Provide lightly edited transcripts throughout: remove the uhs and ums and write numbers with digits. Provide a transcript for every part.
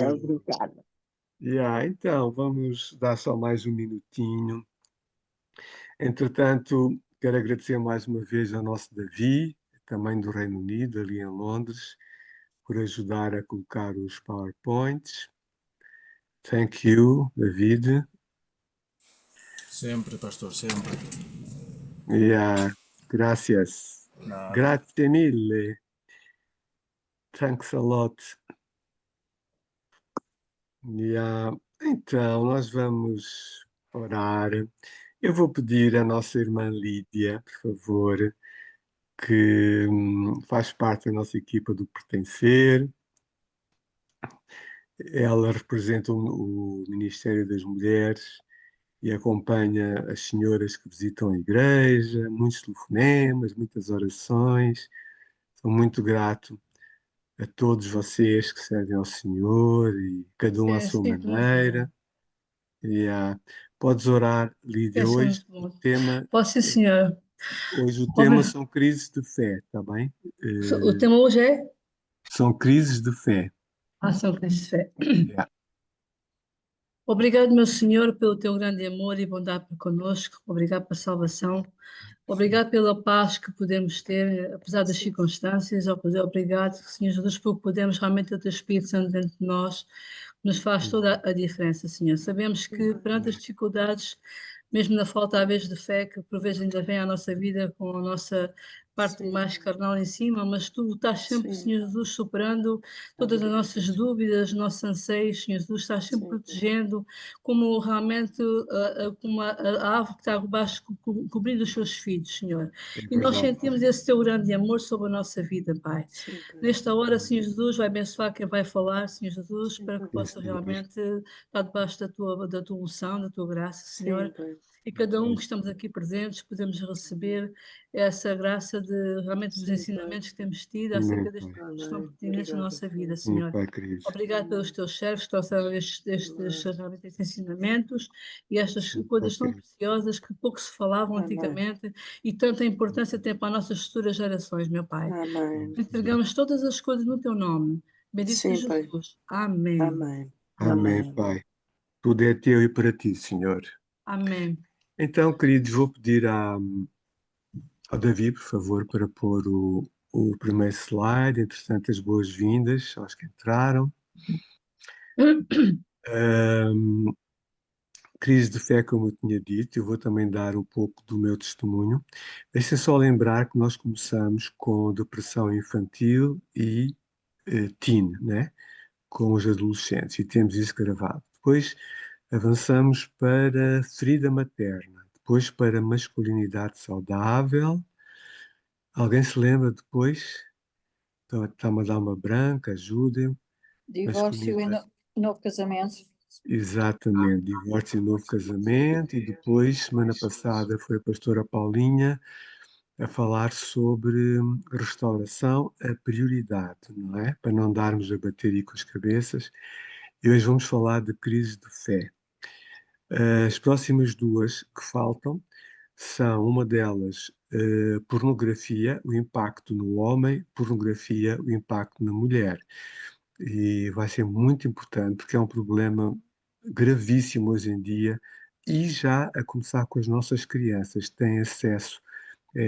Obrigada. Então, vamos dar só mais um minutinho. Entretanto, quero agradecer mais uma vez ao nosso Davi, também do Reino Unido, ali em Londres, por ajudar a colocar os PowerPoints. Thank you, David. Sempre, pastor, sempre. Gracias. Nada. Grazie mille. Thanks a lot. Então, nós vamos orar. Eu vou pedir à nossa irmã Lídia, por favor, que faz parte da nossa equipa do Pertencer. Ela representa o Ministério das Mulheres e acompanha as senhoras que visitam a igreja, muitos telefonemas, muitas orações. Sou muito grato a todos vocês que servem ao Senhor e cada um à É sua sempre muito bom. maneira. Podes orar, É Lídia. sempre Hoje muito o bom. tema, Posso, sim, senhor. hoje o tema Obri- são crises de fé, está bem? O tema hoje é São crises de fé. Ação Cristo de Fé. Yeah. Obrigado, meu Senhor, pelo teu grande amor e bondade para conosco. Obrigado pela salvação. Obrigado pela paz que podemos ter, apesar das circunstâncias. Obrigado, Senhor Jesus, porque podemos realmente ter o teu Espírito Santo dentro de nós, que nos faz toda a diferença, Senhor. Sabemos que perante as dificuldades, mesmo na falta, às vezes, de fé, que por vezes ainda vem à nossa vida com a nossa parte mais carnal em cima, mas tu estás sempre, Senhor Jesus, superando todas as nossas dúvidas, nossos anseios, Senhor Jesus, estás sempre protegendo, como realmente como a ave que está debaixo, cobrindo os seus filhos, Senhor. É E nós verdade. sentimos esse teu grande amor sobre a nossa vida, Pai. Nesta hora, Senhor Jesus, vai abençoar quem vai falar, Senhor Jesus, para que Sim, possa Senhor. realmente estar debaixo da tua unção, da tua graça, Senhor. E cada um que estamos aqui presentes podemos receber essa graça de realmente dos ensinamentos que temos tido Amém, acerca destes Pai. que estão pertinentes na nossa vida, Sim, Senhor. Pai querido. Obrigado pelos teus servos que trouxeram realmente estes ensinamentos e estas Sim, Pai coisas tão querido. preciosas que pouco se falavam antigamente e tanta importância tem para as nossas futuras gerações, meu Pai. Entregamos todas as coisas no teu nome. Bendito seja Jesus. Amém. Amém, Pai. Tudo é teu e para ti, Senhor. Amém. Então, queridos, vou pedir ao Davi, por favor, para pôr o primeiro slide. Entretanto, as boas-vindas aos que entraram. Ahm, Crise de fé, como eu tinha dito, eu vou também dar um pouco do meu testemunho. Deixa só lembrar que nós começamos com depressão infantil e teen, né? Com os adolescentes, e temos isso gravado. Depois avançamos para ferida materna, depois para masculinidade saudável. Alguém se lembra depois? Está-me a dar uma branca, ajudem-me. Divórcio e Masculinidade. novo casamento. Exatamente, divórcio e novo casamento, e depois, semana passada, foi a pastora Paulinha a falar sobre restauração, a prioridade, não é? Para não darmos a bater aí com as cabeças. E hoje vamos falar de crise de fé. As próximas duas que faltam são, uma delas, pornografia, o impacto no homem, pornografia, o impacto na mulher. E vai ser muito importante porque é um problema gravíssimo hoje em dia e já a começar com as nossas crianças, têm acesso a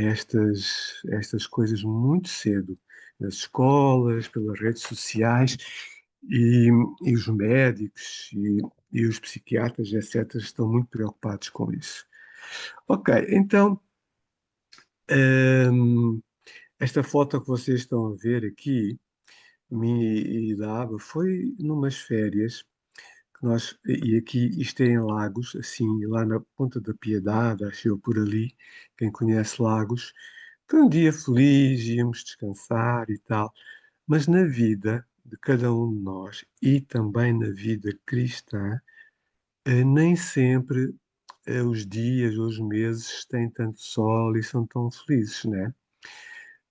estas coisas muito cedo, nas escolas, pelas redes sociais, e, e os médicos e os psiquiatras, etc., estão muito preocupados com isso. Ok, então, hum, esta foto que vocês estão a ver aqui, minha e da Aba, foi numas férias que nós, e aqui isto é em Lagos, assim, lá na Ponta da Piedade, acho eu por ali, quem conhece Lagos, foi um dia feliz, íamos descansar e tal, mas na vida de cada um de nós e também na vida cristã, nem sempre os dias ou os meses têm tanto sol e são tão felizes, né?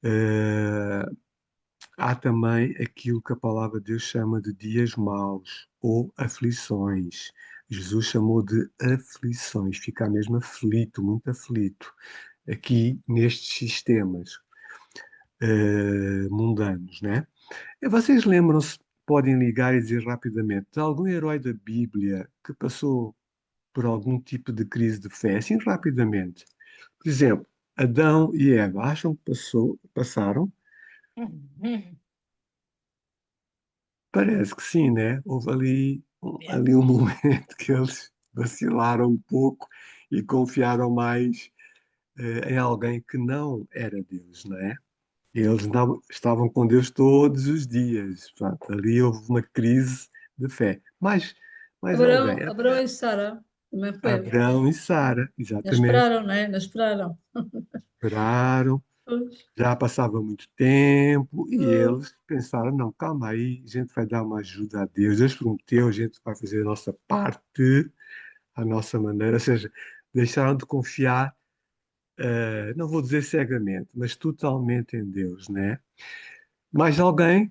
Eh, Há também aquilo que a palavra de Deus chama de dias maus ou aflições. Jesus chamou de aflições, ficar mesmo aflito, muito aflito, aqui nestes sistemas mundanos, né? E vocês lembram-se, podem ligar e dizer rapidamente, algum herói da Bíblia que passou por algum tipo de crise de fé, assim rapidamente? Por exemplo, Adão e Eva, acham que passaram? Parece que sim, né? Houve ali um momento que eles vacilaram um pouco e confiaram mais em alguém que não era Deus, não é? Eles estavam com Deus todos os dias. Portanto, ali houve uma crise de fé. Mais alguém? Abraão e Sara também foi. Abraão e Sara, Não exatamente. esperaram, né? Não esperaram. Esperaram, Pois. já passava muito tempo e Ah, eles pensaram: não, calma aí, a gente vai dar uma ajuda a Deus. Deus prometeu, a gente vai fazer a nossa parte, à nossa maneira. Ou seja, deixaram de confiar, não vou dizer cegamente, mas totalmente em Deus, né? Mais alguém?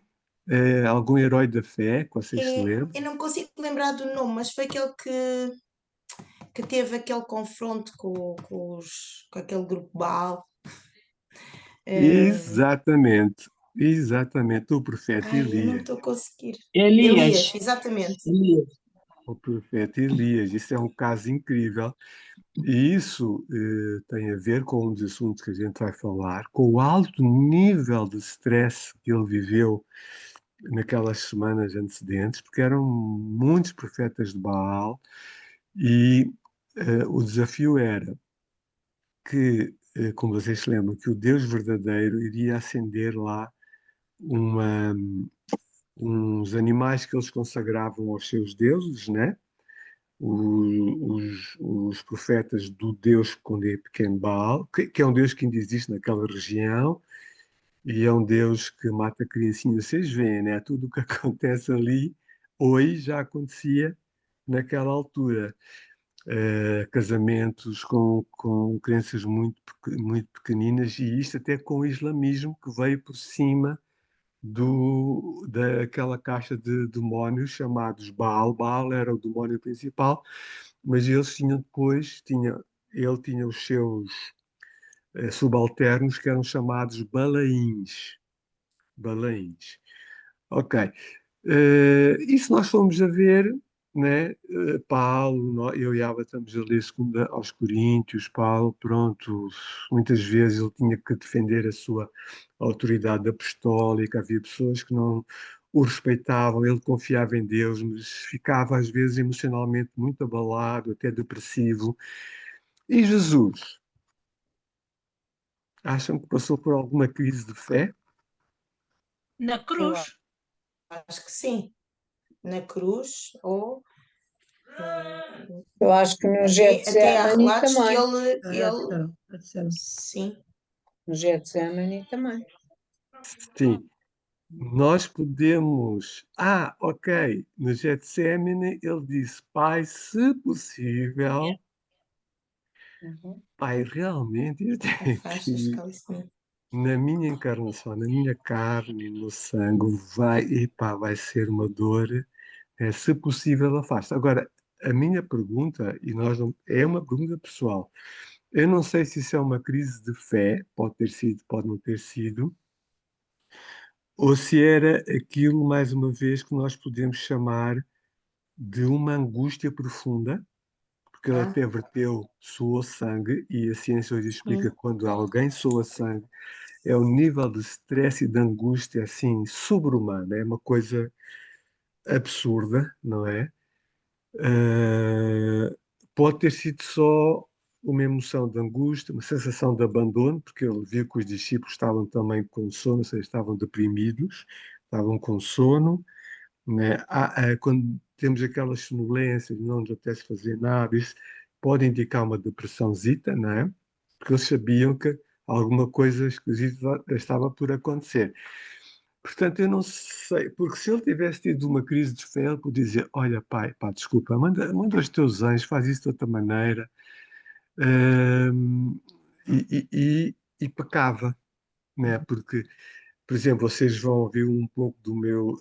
Algum herói da fé que vocês se lembram? Eu não consigo lembrar do nome, mas foi aquele que teve aquele confronto com aquele grupo Baal. Exatamente, exatamente, o profeta Ai, eu não Elias. estou a conseguir. Elias. Elias, exatamente. Elias. O profeta Elias, isso é um caso incrível. E isso tem a ver com um dos assuntos que a gente vai falar, com o alto nível de stress que ele viveu naquelas semanas antecedentes, porque eram muitos profetas de Baal e o desafio era que, como vocês se lembram, que o Deus verdadeiro iria acender lá uma, uns animais que eles consagravam aos seus deuses, né? Os profetas do Deus com D pequeno Baal, que é um Deus que ainda existe naquela região e é um Deus que mata criancinhas. Vocês veem, né? Tudo o que acontece ali hoje já acontecia naquela altura. Casamentos com crianças muito pequeninas e isto até com o islamismo que veio por cima daquela caixa de demónios chamados Baal. Baal era o demónio principal, mas eles tinham depois, ele tinha os seus subalternos que eram chamados Balaíns. Balaíns. Ok. E se nós formos a ver, né, Paulo, eu e a Ava estamos a ler segunda aos Coríntios, Paulo, pronto, muitas vezes ele tinha que defender a sua autoridade apostólica, havia pessoas que não o respeitavam, ele confiava em Deus, mas ficava às vezes emocionalmente muito abalado, até depressivo. E Jesus, acham que passou por alguma crise de fé? Na Eu cruz. acho que sim. Na cruz, ou Eu acho que no até há Getsemane relatos que também. Já ele disseram, já disseram. sim. No Getsemane também. Sim. Nós podemos. Ah, ok. No Getsemane ele disse: Pai, se possível, Uhum. Pai, realmente eu tenho Afastas, que, calice. na minha encarnação, na minha carne, no meu sangue, vai ser uma dor, se possível, afasta. Agora, a minha pergunta, e é uma pergunta pessoal, eu não sei se isso é uma crise de fé, pode ter sido, pode não ter sido, ou se era aquilo, mais uma vez, que nós podemos chamar de uma angústia profunda, porque ele Ah, até verteu, suou sangue, e a ciência hoje explica sim. que quando alguém soa sangue, é um nível de stress e de angústia assim sobre-humano, é uma coisa absurda, não é? Ah, pode ter sido só uma emoção de angústia, uma sensação de abandono, porque ele viu que os discípulos estavam também com sono, ou seja, estavam deprimidos, estavam com sono, né? Quando temos aquelas sonolências, não nos apetece fazer nada, isso pode indicar uma depressãozita, não é? Porque eles sabiam que alguma coisa esquisita estava por acontecer. Portanto, eu não sei, porque se ele tivesse tido uma crise de fé, ele podia dizer: Olha, pai, pá, desculpa, manda os teus anjos, faz isso de outra maneira, hum, e pecava, né? Porque por exemplo, vocês vão ouvir um pouco do meu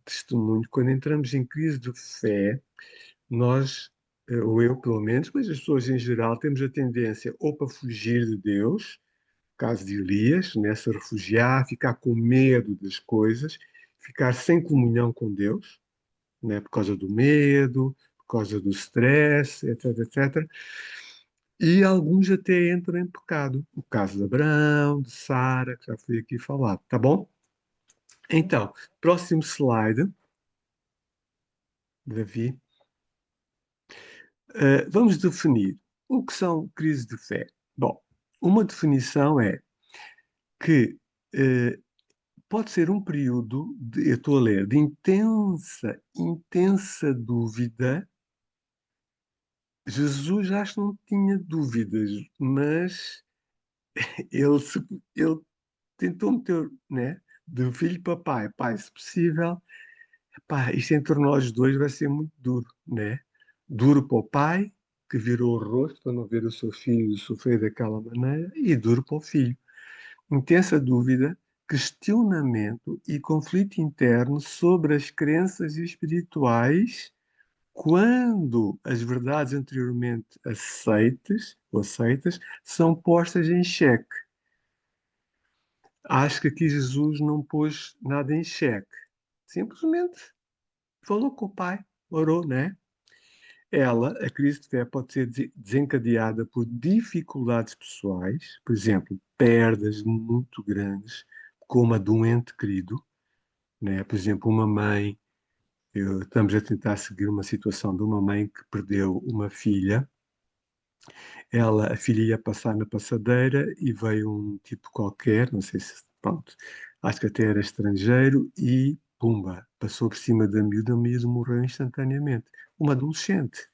testemunho. Quando entramos em crise de fé, nós, ou eu pelo menos, mas as pessoas em geral, temos a tendência ou para fugir de Deus, caso de Elias, né, se refugiar, ficar com medo das coisas, ficar sem comunhão com Deus, né, por causa do medo, por causa do stress, etc, etc. E alguns até entram em pecado. O caso de Abraão, de Sara, que já foi aqui falado, tá bom? Então, próximo slide, Davi. Vamos definir o que são crises de fé. Bom, uma definição é que pode ser um período, eu estou a ler, de intensa dúvida. Jesus acho que não tinha dúvidas, mas ele, ele tentou meter, né, de filho para pai, pai, se possível, pá, isto entre nós dois vai ser muito duro, né? Duro para o pai, que virou o rosto para não ver o seu filho sofrer daquela maneira, e duro para o filho. Intensa dúvida, questionamento e conflito interno sobre as crenças espirituais quando as verdades anteriormente aceitas são postas em xeque. Acho que aqui Jesus não pôs nada em xeque. Simplesmente falou com o pai, orou, né? A crise de fé pode ser desencadeada por dificuldades pessoais, por exemplo, perdas muito grandes, como a de um ente querido, né? Por exemplo, uma mãe, estamos a tentar seguir uma situação de uma mãe que perdeu uma filha. A filha ia passar na passadeira e veio um tipo qualquer, não sei se, pronto, acho que até era estrangeiro e, pumba, passou por cima da miúda, a miúda morreu instantaneamente. Uma adolescente.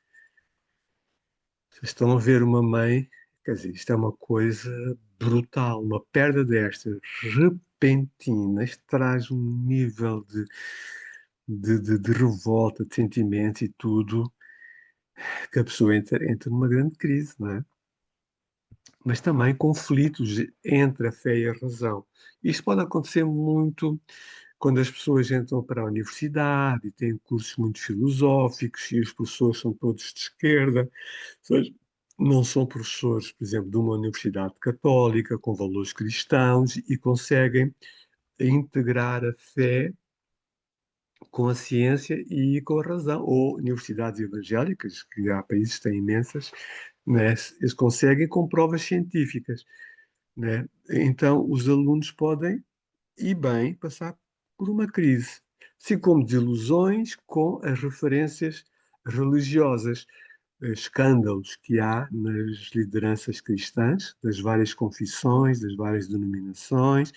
Vocês estão a ver uma mãe, quer dizer, isto é uma coisa brutal, uma perda destas repentina, isto traz um nível de revolta, de sentimentos e tudo, que a pessoa entra numa grande crise, não é? Mas também conflitos entre a fé e a razão. Isto pode acontecer muito quando as pessoas entram para a universidade e têm cursos muito filosóficos e os professores são todos de esquerda, ou seja, não são professores, por exemplo, de uma universidade católica com valores cristãos e conseguem integrar a fé com a ciência e com a razão, ou universidades evangélicas, que há países que têm imensas, né? Eles conseguem com provas científicas, né? Então, os alunos podem, e bem, passar por uma crise, assim como desilusões com as referências religiosas, escândalos que há nas lideranças cristãs, das várias confissões, das várias denominações,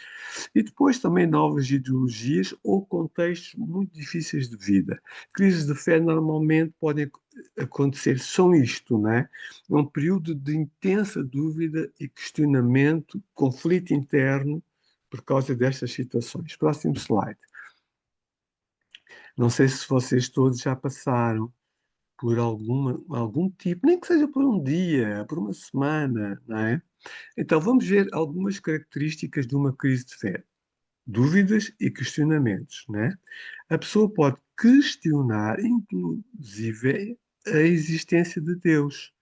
e depois também novas ideologias ou contextos muito difíceis de vida. Crises de fé normalmente podem acontecer, são isto, não é? É um período de intensa dúvida e questionamento, conflito interno por causa destas situações. Próximo slide. Não sei se vocês todos já passaram por algum tipo, nem que seja por um dia, por uma semana, não é? Então vamos ver algumas características de uma crise de fé. Dúvidas e questionamentos, né? A pessoa pode questionar, inclusive, a existência de Deus,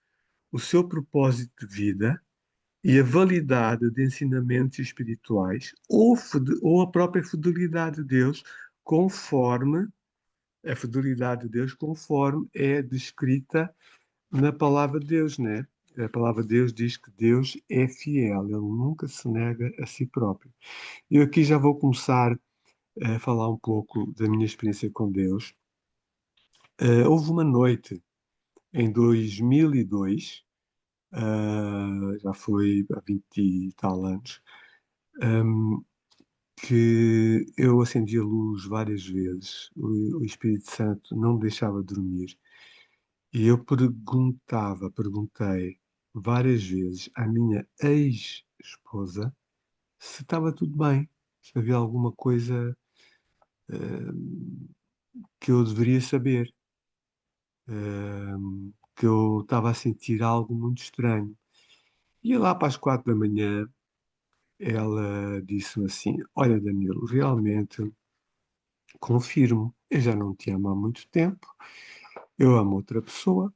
o seu propósito de vida e a validade de ensinamentos espirituais ou a própria fidelidade de Deus, conforme a fidelidade de Deus, conforme é descrita na palavra de Deus, né? A palavra de Deus diz que Deus é fiel, ele nunca se nega a si próprio. Eu aqui já vou começar a falar um pouco da minha experiência com Deus. Houve uma noite em 2002, já foi há 20 e tal anos, um, que eu acendi a luz várias vezes, o Espírito Santo não me deixava dormir, e eu perguntei várias vezes à minha ex-esposa se estava tudo bem, se havia alguma coisa que eu deveria saber, que eu estava a sentir algo muito estranho. E lá para as 4 da manhã, ela disse-me assim: Olha, Danilo, realmente confirmo, eu já não te amo há muito tempo, eu amo outra pessoa,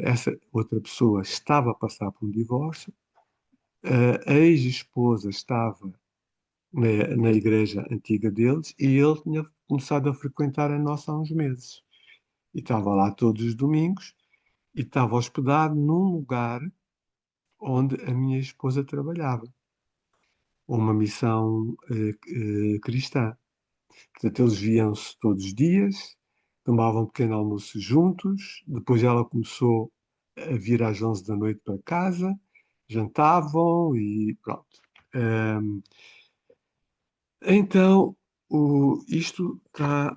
essa outra pessoa estava a passar por um divórcio, a ex-esposa estava na igreja antiga deles e ele tinha começado a frequentar a nossa há uns meses. E estava lá todos os domingos e estava hospedado num lugar onde a minha esposa trabalhava, uma missão cristã. Portanto, eles viam-se todos os dias, tomavam um pequeno almoço juntos, depois ela começou a vir às 11 da noite para casa, jantavam e pronto. Ahm, então, isto está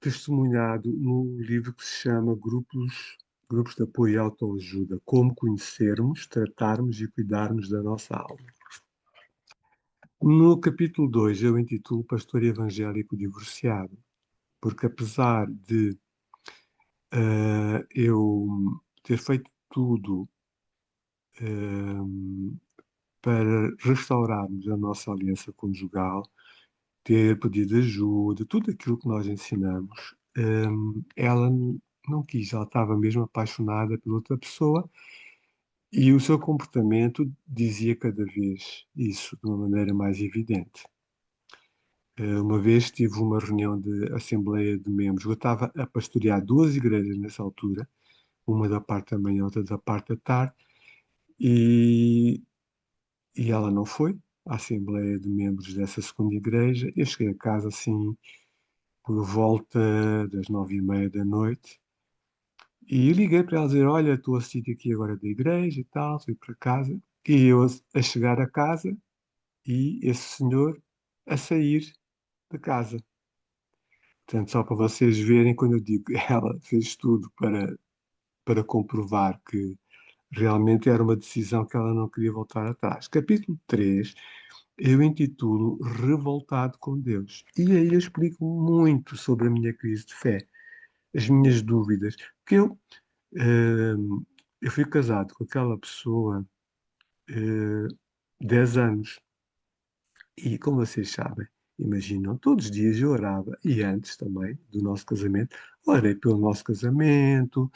testemunhado num livro que se chama Grupos de Apoio e Autoajuda, Como Conhecermos, Tratarmos e Cuidarmos da Nossa Alma. No capítulo 2 eu intitulo Pastor Evangélico Divorciado, porque apesar de eu ter feito tudo para restaurarmos a nossa aliança conjugal, ter pedido ajuda, tudo aquilo que nós ensinamos, ela não quis, ela estava mesmo apaixonada pela outra pessoa e o seu comportamento dizia cada vez isso de uma maneira mais evidente. Uma vez tive uma reunião de assembleia de membros, eu estava a pastorear duas igrejas nessa altura, uma da parte da manhã, outra da parte da tarde, e, e ela não foi à assembleia de membros dessa segunda igreja. Eu cheguei a casa assim por volta das 9h30 da noite e liguei para ela dizer, olha, estou a sair aqui agora da igreja e tal, fui para casa. E eu a chegar a casa e esse senhor a sair de casa. Portanto, só para vocês verem, quando eu digo que ela fez tudo para comprovar que realmente era uma decisão que ela não queria voltar atrás. Capítulo 3, eu intitulo Revoltado com Deus. E aí eu explico muito sobre a minha crise de fé, as minhas dúvidas. Porque eu fui casado com aquela pessoa 10 anos. E como vocês sabem, imaginam, todos os dias eu orava, e antes também do nosso casamento, orei pelo nosso casamento,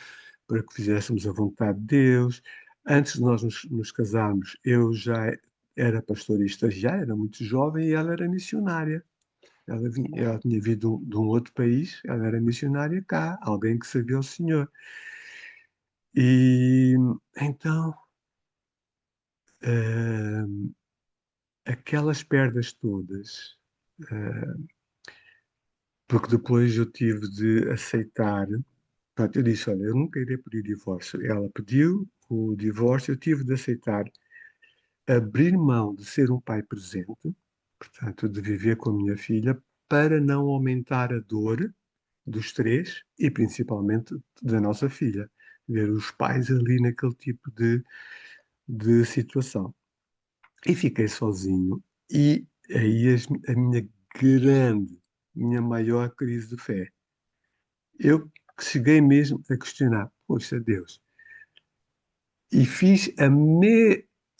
para que fizéssemos a vontade de Deus. Antes de nós nos casarmos, eu já era pastorista, já era muito jovem e ela era missionária. Ela tinha vindo de um outro país, ela era missionária cá, alguém que serviu ao Senhor. E então, eh, aquelas perdas todas, eh, porque depois eu tive de aceitar. Portanto, eu disse, olha, eu nunca irei pedir divórcio. Ela pediu o divórcio, eu tive de aceitar, abrir mão de ser um pai presente, portanto, de viver com a minha filha, para não aumentar a dor dos três e principalmente da nossa filha. Ver os pais ali naquele tipo de situação. E fiquei sozinho e aí a minha grande, minha maior crise de fé. Eu cheguei mesmo a questionar, poxa Deus, e fiz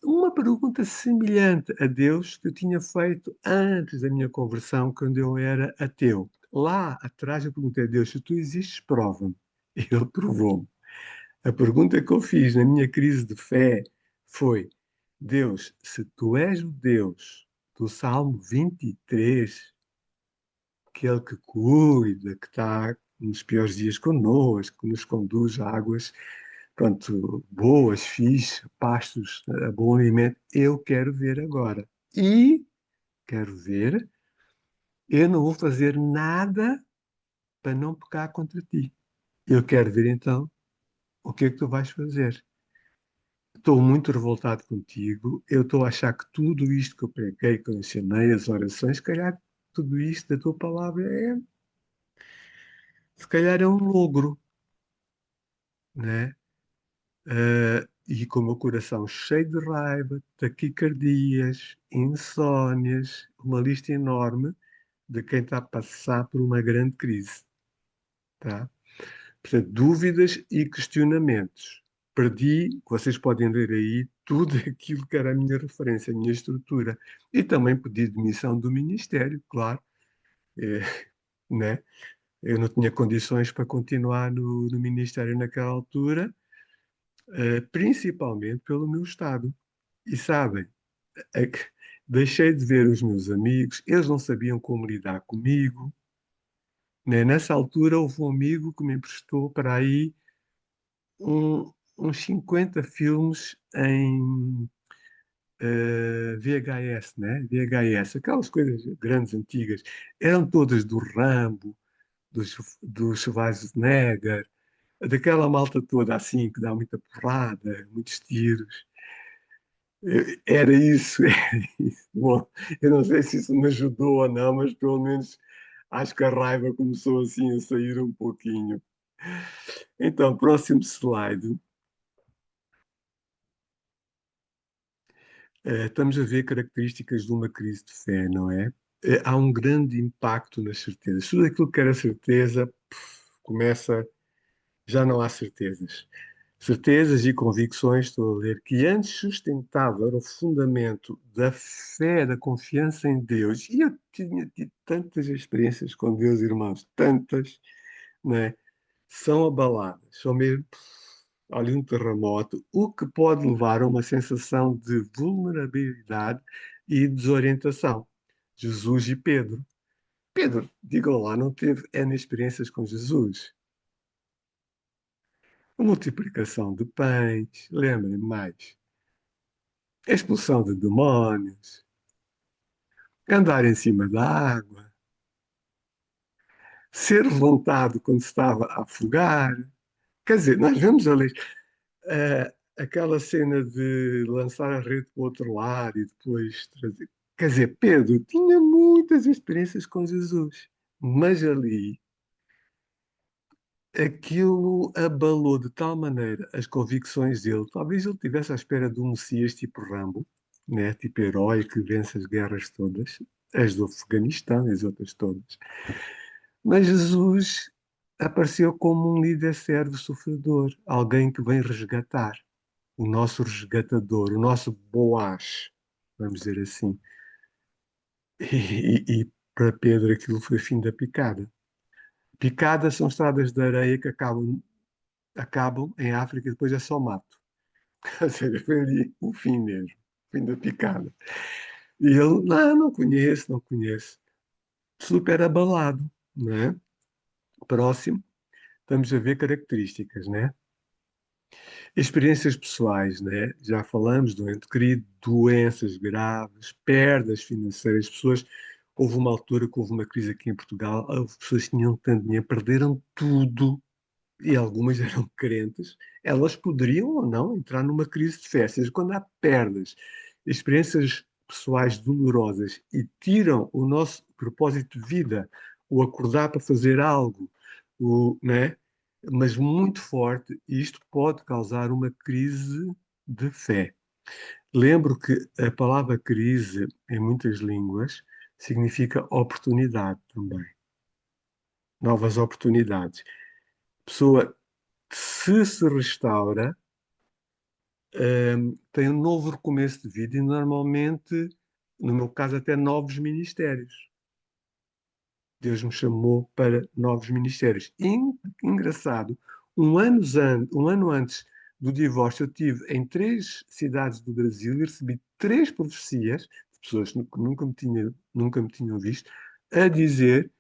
uma pergunta semelhante a Deus que eu tinha feito antes da minha conversão, quando eu era ateu. Lá atrás eu perguntei a Deus, se tu existes, prova-me. E Ele provou-me. A pergunta que eu fiz na minha crise de fé foi, Deus, se tu és o Deus do Salmo 23, aquele que cuida, que está nos piores dias connosco, que nos conduz a águas, pronto, boas, fixe, pastos, bom alimento, eu quero ver agora. E quero ver, eu não vou fazer nada para não pecar contra ti. Eu quero ver então o que é que tu vais fazer. Estou muito revoltado contigo, eu estou a achar que tudo isto que eu preguei, que eu ensinei, as orações, se calhar tudo isto da tua palavra se calhar é um logro, né? E com o meu coração cheio de raiva, taquicardias, insónias, uma lista enorme de quem está a passar por uma grande crise, tá? Portanto, dúvidas e questionamentos. Perdi, vocês podem ler aí, tudo aquilo que era a minha referência, a minha estrutura. E também pedi demissão do ministério, claro, é, né? Eu não tinha condições para continuar no ministério naquela altura, principalmente pelo meu estado. E sabem, é que Deixei de ver os meus amigos, eles não sabiam como lidar comigo. Né? Nessa altura, houve um amigo que me emprestou para aí uns 50 filmes em VHS, né? VHS, aquelas coisas grandes, antigas. Eram todas do Rambo, do Schwarzenegger, daquela malta toda assim, que dá muita porrada, muitos tiros. Era isso, era isso. Bom, eu não sei se isso me ajudou ou não, mas pelo menos acho que a raiva começou assim a sair um pouquinho. Então, próximo slide. Estamos a ver características de uma crise de fé, não é? Há um grande impacto nas certezas. Tudo aquilo que era certeza, começa, já não há certezas. Certezas e convicções, estou a ler, que antes sustentava era o fundamento da fé, da confiança em Deus. E eu tinha tido tantas experiências com Deus, irmãos, tantas, não é? São abaladas, são mesmo, olha, um terremoto, o que pode levar a uma sensação de vulnerabilidade e desorientação. Jesus e Pedro. Pedro, digam lá, não teve N experiências com Jesus? A multiplicação de pães, lembrem mais. A expulsão de demónios, andar em cima da água, ser levantado quando estava a afogar. Quer dizer, nós vemos ali aquela cena de lançar a rede para o outro lado e depois trazer. Quer dizer, Pedro tinha muitas experiências com Jesus, mas ali aquilo abalou de tal maneira as convicções dele. Talvez ele estivesse à espera de um Messias tipo Rambo, né? Tipo herói que vence as guerras todas, as do Afeganistão e as outras todas. Mas Jesus apareceu como um líder servo sofredor, alguém que vem resgatar, o nosso resgatador, o nosso Boaz, vamos dizer assim. E para Pedro aquilo foi fim da picada. Picadas são estradas de areia que acabam em África e depois é só mato. Ou seja, foi ali o fim mesmo, o fim da picada. E ele, não conheço, não conheço. Super abalado, né? Próximo, estamos a ver características, né? Experiências pessoais, né? Já falamos do ente querido, doenças graves, perdas financeiras, pessoas. Houve uma altura que houve uma crise aqui em Portugal, houve pessoas que tinham tanto dinheiro, perderam tudo, e algumas eram crentes, elas poderiam ou não entrar numa crise de fé. Ou seja, quando há perdas, experiências pessoais dolorosas e tiram o nosso propósito de vida, o acordar para fazer algo, né? Mas muito forte, e isto pode causar uma crise de fé. Lembro que a palavra crise, em muitas línguas, significa oportunidade também. Novas oportunidades. Pessoa, se restaura, tem um novo recomeço de vida e normalmente, no meu caso, até novos ministérios. Deus me chamou para novos ministérios. Engraçado, um ano antes do divórcio, eu estive em 3 cidades do Brasil e recebi 3 profecias de pessoas que nunca me tinham visto, a dizer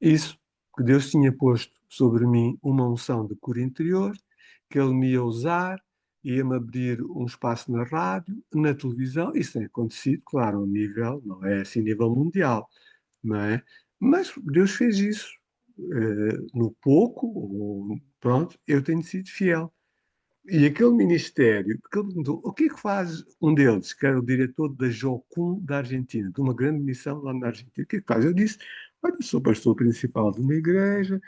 isso, que Deus tinha posto sobre mim uma unção de cura interior, que Ele me ia usar, ia-me abrir um espaço na rádio, na televisão. Isso tem acontecido, claro, a um nível, não é assim a nível mundial, não é? Mas Deus fez isso. No pouco, pronto, eu tenho sido fiel. E aquele ministério, porque ele perguntou, o que é que faz um deles, que era o diretor da Jocum da Argentina, de uma grande missão lá na Argentina? O que é que faz? Eu disse, olha, sou pastor principal de uma igreja,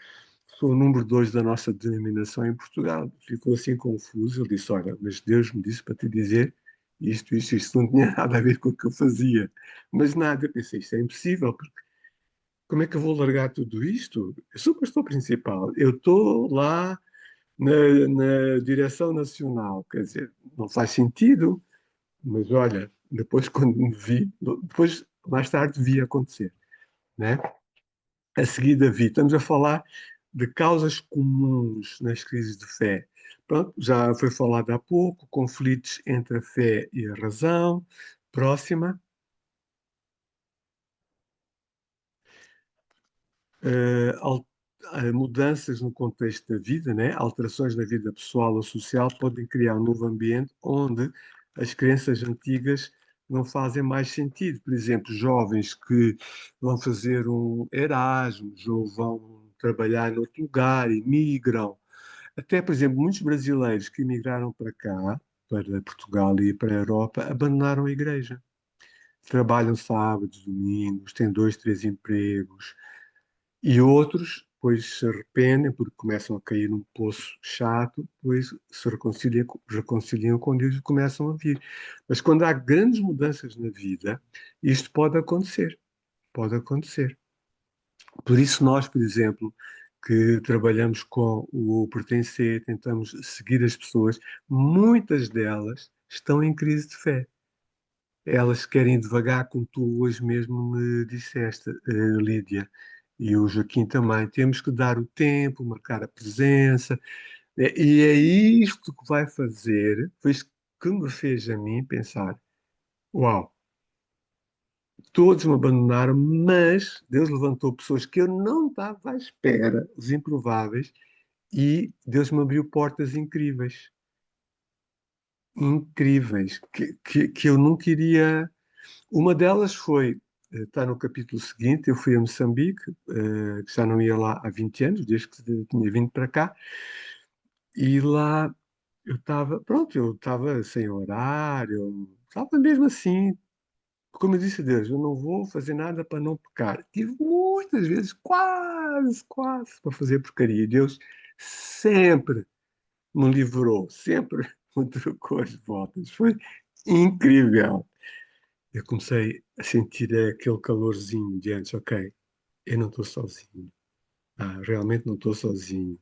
sou o número 2 da nossa denominação em Portugal. Ficou assim confuso. Ele disse, olha, mas Deus me disse para te dizer isto não tinha nada a ver com o que eu fazia. Mas nada, eu pensei, isto é impossível, porque como é que eu vou largar tudo isto? Eu sou pastor principal, eu estou lá na direção nacional, quer dizer, não faz sentido, mas olha, depois quando me vi, depois mais tarde vi acontecer, né? A seguir vi, estamos a falar de causas comuns nas crises de fé. Pronto, já foi falado há pouco, conflitos entre a fé e a razão. Próxima. al- mudanças no contexto da vida, né? Alterações na vida pessoal ou social podem criar um novo ambiente onde as crenças antigas não fazem mais sentido. Por exemplo, jovens que vão fazer um Erasmus ou vão trabalhar em outro lugar e migram. Até, por exemplo, muitos brasileiros que emigraram para cá, para Portugal e para a Europa, abandonaram a igreja. Trabalham sábados, domingos, têm dois, três empregos, e outros, pois, se arrependem porque começam a cair num poço chato, pois se reconciliam com Deus e começam a vir. Mas quando há grandes mudanças na vida, isto pode acontecer. Pode acontecer. Por isso, nós, por exemplo, que trabalhamos com o pertencer, tentamos seguir as pessoas, muitas delas estão em crise de fé. Elas querem devagar, como tu hoje mesmo me disseste, Lídia, e o Joaquim também. Temos que dar o tempo, marcar a presença, e é isto que vai fazer, foi isto que me fez a mim pensar: uau, todos me abandonaram, mas Deus levantou pessoas que eu não estava à espera, os improváveis, e Deus me abriu portas incríveis, incríveis, que eu nunca iria. Uma delas foi, está no capítulo seguinte, eu fui a Moçambique, que já não ia lá há 20 anos, desde que tinha vindo para cá, e lá eu estava, pronto, eu estava sem horário, estava mesmo assim, como eu disse a Deus, eu não vou fazer nada para não pecar. Tive muitas vezes, quase, para fazer porcaria. E Deus sempre me livrou, sempre me trocou as voltas. Foi incrível. Eu comecei a sentir aquele calorzinho de antes, ok, eu não estou sozinho. Realmente não estou sozinho.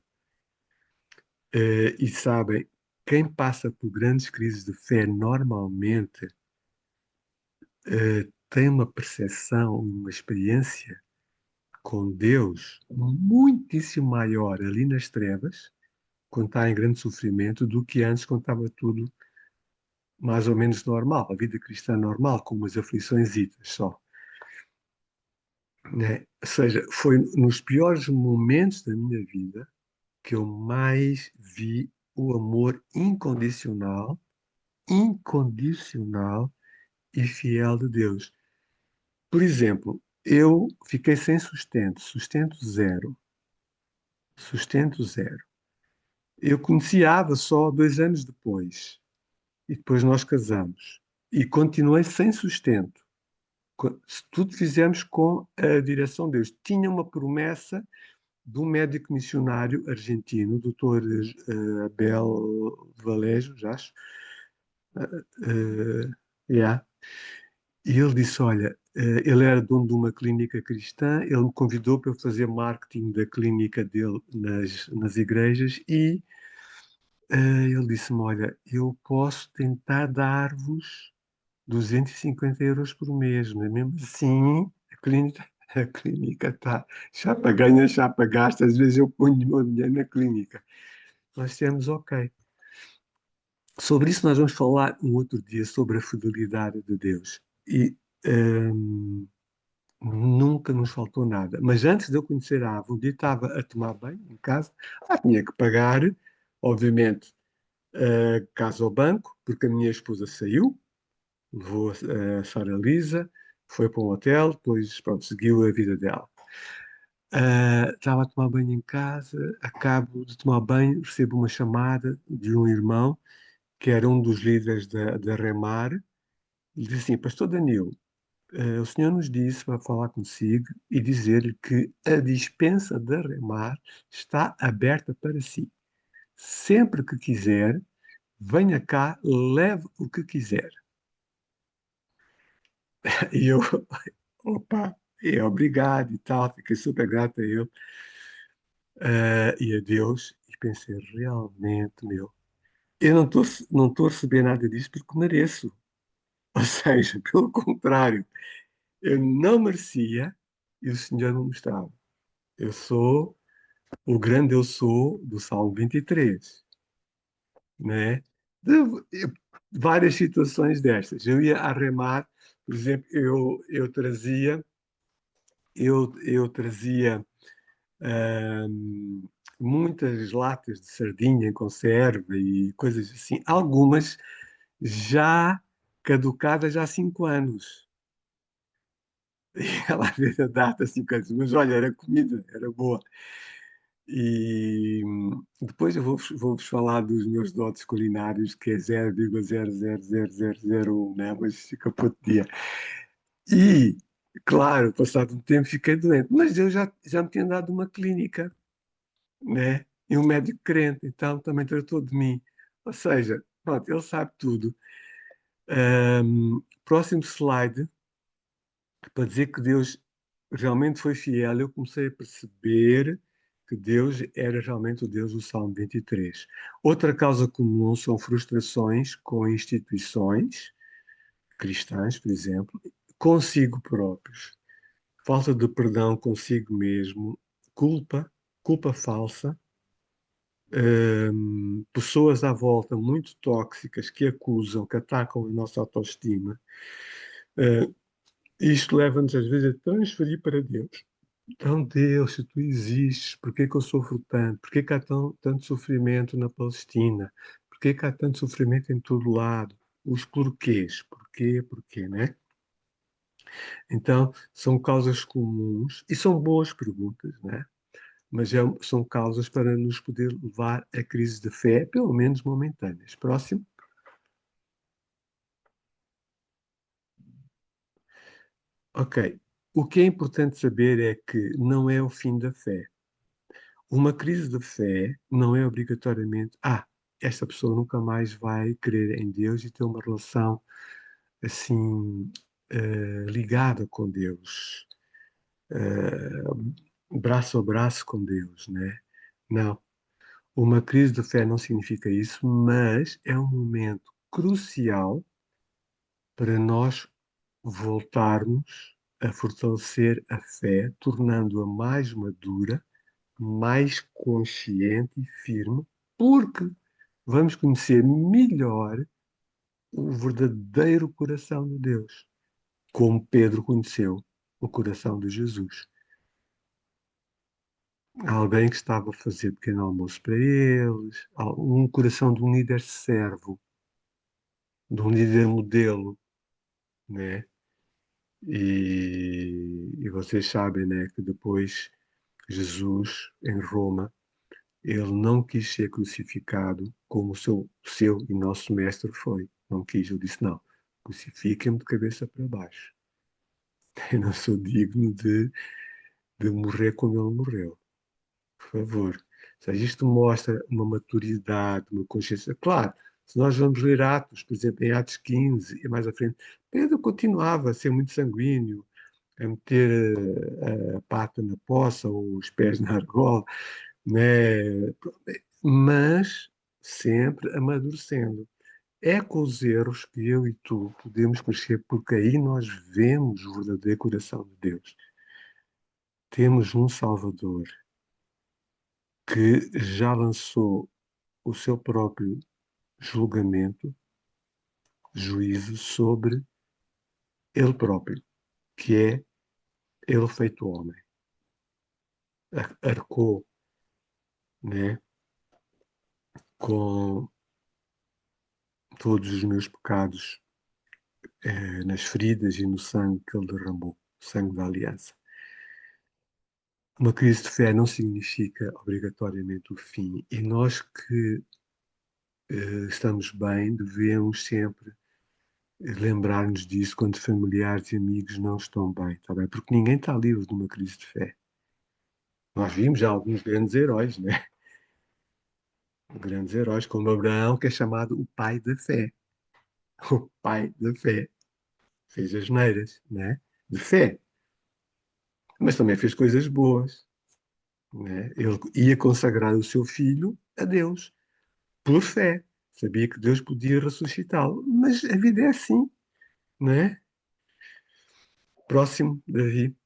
E sabem, quem passa por grandes crises de fé normalmente tem uma percepção, uma experiência com Deus muitíssimo maior ali nas trevas, quando está em grande sofrimento, do que antes, quando estava tudo mais ou menos normal, a vida cristã normal, com umas aflições só. Né? Ou seja, foi nos piores momentos da minha vida que eu mais vi o amor incondicional e fiel de Deus. Por exemplo, eu fiquei sem sustento zero, sustento zero. Eu conheci a Ava só 2 anos depois, e depois nós casamos, e continuei sem sustento. Se tudo fizemos com a direção de Deus. Tinha uma promessa de um médico missionário argentino, Dr. Abel Valejo, já acho. Yeah. E ele disse: Olha, ele era dono de uma clínica cristã, ele me convidou para eu fazer marketing da clínica dele nas igrejas e ele disse-me: Olha, eu posso tentar dar-vos 250 euros por mês, mas mesmo assim a clínica está chapa ganha, chapa gasta, às vezes eu ponho o meu dinheiro na clínica. Nós temos ok. Sobre isso nós vamos falar um outro dia, sobre a fidelidade de Deus. E hum, nunca nos faltou nada. Mas antes de eu conhecer a Ava, um dia estava a tomar banho em casa, tinha que pagar, obviamente, a casa ao banco, porque a minha esposa saiu, levou a Sara Lisa, foi para um hotel, depois, pronto, seguiu a vida dela. Estava a tomar banho em casa, acabo de tomar banho, recebo uma chamada de um irmão, que era um dos líderes da Remar, e disse assim: Pastor Danilo, o senhor nos disse para falar consigo e dizer-lhe que a dispensa da Remar está aberta para si. Sempre que quiser, venha cá, leve o que quiser. E eu, opa, obrigado e tal, fiquei super grato a ele e a Deus, e pensei: realmente, meu, eu não estou a receber nada disso porque mereço. Ou seja, pelo contrário, eu não merecia e o Senhor me mostrava. Eu sou o grande eu sou do Salmo 23, né? De várias situações destas. Eu ia a remar, por exemplo, eu trazia ahm, muitas latas de sardinha em conserva e coisas assim, algumas já caducadas há 5 anos. E ela vê a data 5 anos, mas olha, era comida, era boa. E depois eu vou-vos falar dos meus dotes culinários, que é 0,00001, né? Mas fica para outro dia. E, claro, passado um tempo fiquei doente, mas eu já me tinha dado uma clínica, né? E um médico crente, então também tratou de mim. Ou seja, pronto, ele sabe tudo. Próximo slide, para dizer que Deus realmente foi fiel, eu comecei a perceber que Deus era realmente o Deus do Salmo 23. Outra causa comum são frustrações com instituições cristãs, por exemplo, consigo próprios, falta de perdão consigo mesmo, culpa, culpa falsa, pessoas à volta muito tóxicas que acusam, que atacam a nossa autoestima. Isto leva-nos às vezes a transferir para Deus. Então, Deus, se tu existes, por que que eu sofro tanto? Por que que há tanto sofrimento na Palestina? Por que que há tanto sofrimento em todo lado? Os porquês, porquê, né? Então, são causas comuns e são boas perguntas, né? Mas são causas para nos poder levar a crises de fé, pelo menos momentâneas. Próximo. Ok. O que é importante saber é que não é o fim da fé. Uma crise de fé não é obrigatoriamente, esta pessoa nunca mais vai crer em Deus e ter uma relação assim ligada com Deus, braço a braço com Deus, né? Não. Uma crise de fé não significa isso, mas é um momento crucial para nós voltarmos a fortalecer a fé, tornando-a mais madura, mais consciente e firme, porque vamos conhecer melhor o verdadeiro coração de Deus, como Pedro conheceu o coração de Jesus. Alguém que estava a fazer pequeno almoço para eles, um coração de um líder servo, de um líder modelo, né? E vocês sabem, né, que depois Jesus, em Roma, ele não quis ser crucificado como o seu e nosso mestre foi. Não quis, ele disse, não, crucifiquem-me de cabeça para baixo. Eu não sou digno de morrer como ele morreu. Por favor. Ou seja, isto mostra uma maturidade, uma consciência. Claro, se nós vamos ler Atos, por exemplo, em Atos 15 e mais à frente, Pedro continuava a ser muito sanguíneo, a meter a pata na poça ou os pés na argola, né? Mas sempre amadurecendo. É com os erros que eu e tu podemos crescer, porque aí nós vemos o verdadeiro coração de Deus. Temos um Salvador que já lançou o seu próprio julgamento, juízo sobre ele próprio, que é ele feito homem. Arcou, né, com todos os meus pecados nas feridas e no sangue que ele derramou, sangue da aliança. Uma crise de fé não significa obrigatoriamente o fim, e nós que estamos bem devemos sempre lembrar-nos disso quando familiares e amigos não estão bem, tá bem? Porque ninguém está livre de uma crise de fé. Nós vimos já alguns grandes heróis, né? Grandes heróis, como Abraão, que é chamado o pai da fé. O pai da fé. Fez as neiras, né? De fé. Mas também fez coisas boas, né? Ele ia consagrar o seu filho a Deus, por fé. Sabia que Deus podia ressuscitá-lo. Mas a vida é assim, né? Próximo, Davi.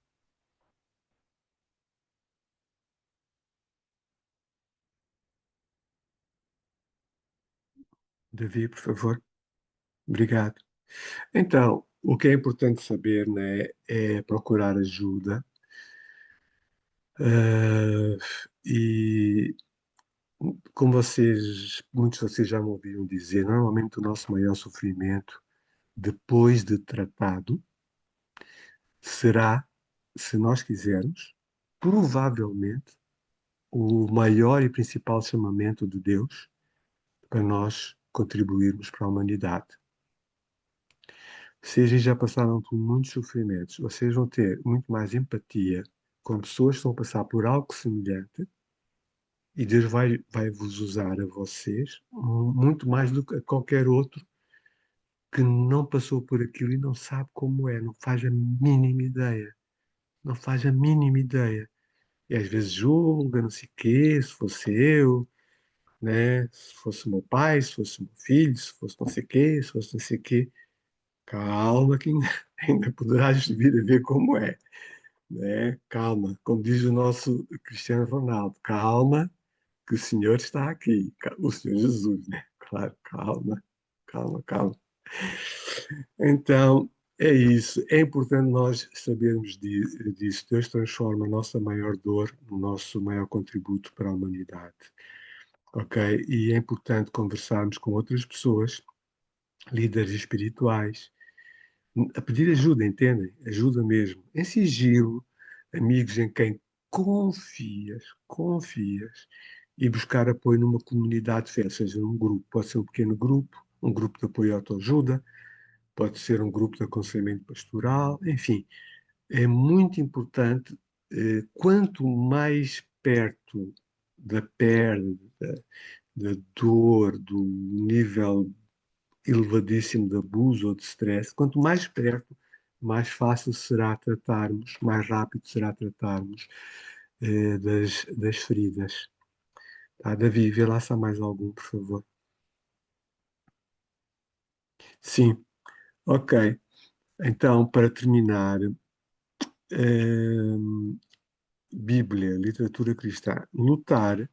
Davi, por favor. Obrigado. Então, o que é importante saber, né, é procurar ajuda. Ah, e como muitos de vocês já me ouviram dizer, normalmente o nosso maior sofrimento, depois de tratado, será, se nós quisermos, provavelmente, o maior e principal chamamento de Deus para nós contribuirmos para a humanidade. Vocês já passaram por muitos sofrimentos, vocês vão ter muito mais empatia com pessoas que estão a passar por algo semelhante e Deus vai vos usar a vocês muito mais do que a qualquer outro que não passou por aquilo e não sabe como é, não faz a mínima ideia. Não faz a mínima ideia. E às vezes julga, não sei o quê, se fosse eu, né? Se fosse o meu pai, se fosse o meu filho, se fosse não sei o quê, se fosse não sei o quê. Calma, que ainda, ainda poderás vir a ver como é, né? Calma, como diz o nosso Cristiano Ronaldo, calma, que o Senhor está aqui, o Senhor Jesus, né? Claro, calma, calma, calma. Então, é isso. É importante nós sabermos disso. Deus transforma a nossa maior dor no nosso maior contributo para a humanidade. Ok? E é importante conversarmos com outras pessoas, líderes espirituais, a pedir ajuda, entendem? Ajuda mesmo. Em sigilo, amigos em quem confias, e buscar apoio numa comunidade de fé, seja num grupo, pode ser um pequeno grupo, um grupo de apoio à autoajuda, pode ser um grupo de aconselhamento pastoral, enfim, é muito importante, quanto mais perto da perda, da dor, do nível elevadíssimo de abuso ou de stress, quanto mais perto, mais fácil será tratarmos, mais rápido será tratarmos das feridas. Tá, Davi, vê lá se há mais algum, por favor. Sim, ok. Então, para terminar, Bíblia, literatura cristã, lutar